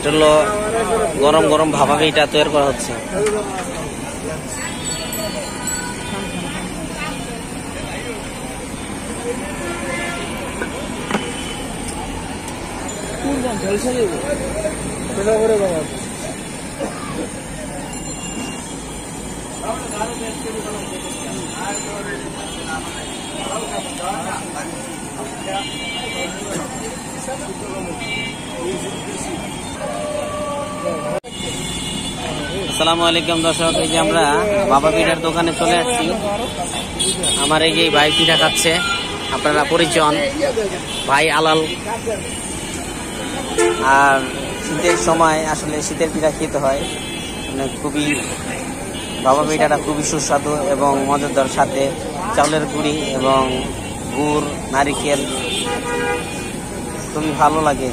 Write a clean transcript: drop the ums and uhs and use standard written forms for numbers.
এটা হলো গরম গরম ভাপা পিঠা তৈরি করা হচ্ছে। আসসালামু আলাইকুম দর্শক, এই যে আমরা বাবা পিঠার দোকানে চলে আসছি। আমার এই যে ভাই পিঠা খাচ্ছে, আপনারা পরিচয় ভাই আলাল। আর শীতের সময় আসলে শীতের পিঠা খেতে হয়, মানে খুবই বাবা পিঠাটা খুবই সুস্বাদু এবং মজাদার, সাথে চাউলের গুঁড়ি এবং গুড় নারিকেল খুবই ভালো লাগে।